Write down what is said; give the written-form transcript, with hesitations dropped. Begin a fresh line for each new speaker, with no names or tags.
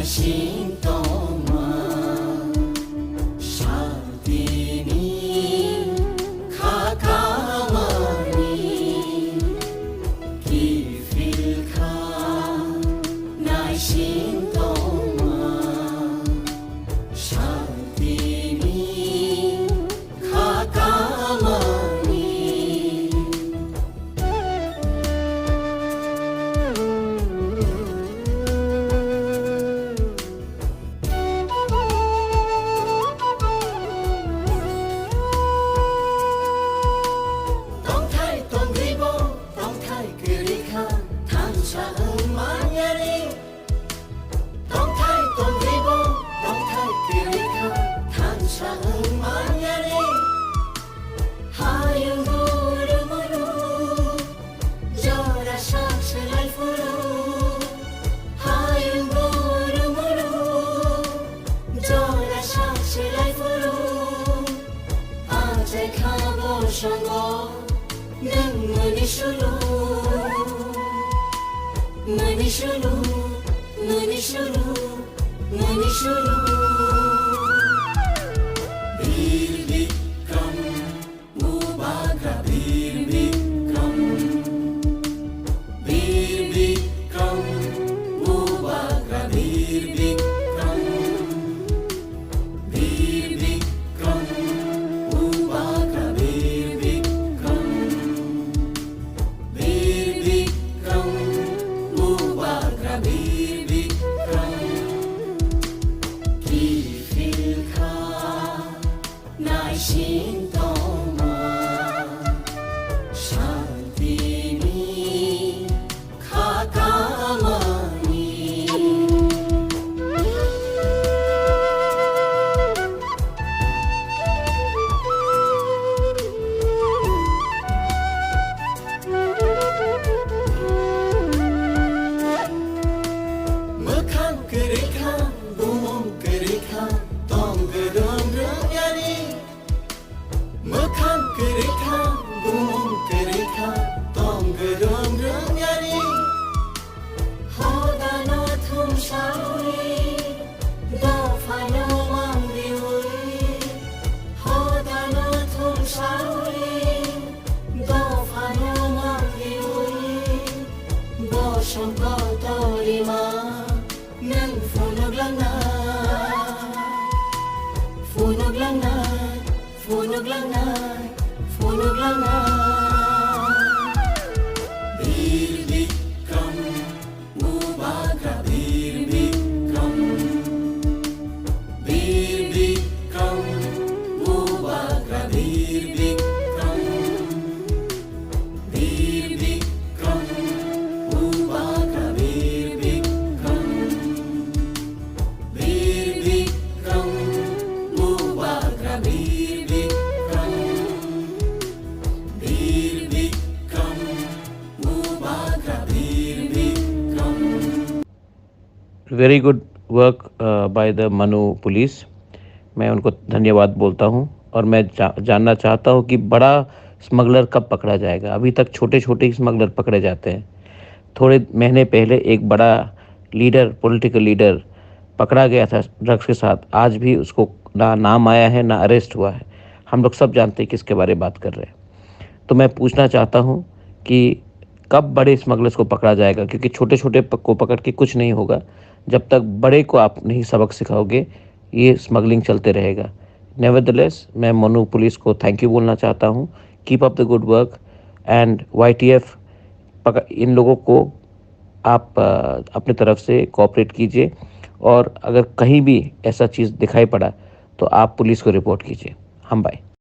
sintoma Shaltini Kakamani Kifilka Nai sintoma Shaltini Kakamani
very good work by the Manu police. मैं उनको धन्यवाद बोलता हूं और मैं जानना चाहता हूं कि बड़ा स्मगलर कब पकड़ा जाएगा। अभी तक छोटे छोटे स्मगलर पकड़े जाते हैं। थोड़े महीने पहले एक बड़ा लीडर, पॉलिटिकल लीडर पकड़ा गया था ड्रग्स के साथ। आज भी उसको ना नाम आया है ना अरेस्ट हुआ है। हम लोग सब जानते हैं किसके बारे में बात कर रहे हैं। तो मैं पूछना चाहता हूं कि कब बड़े स्मगलर्स को पकड़ा जाएगा, क्योंकि छोटे छोटे को पकड़ के कुछ नहीं होगा। जब तक बड़े को आप नहीं सबक सिखाओगे ये स्मगलिंग चलते रहेगा। नेवरदलेस मैं मनु पुलिस को थैंक यू बोलना चाहता हूँ। Keep up the good work and YTF इन लोगों को आप अपने तरफ से कोऑपरेट कीजिए और अगर कहीं भी ऐसा चीज़ दिखाई पड़ा तो आप पुलिस को रिपोर्ट कीजिए। हम बाय।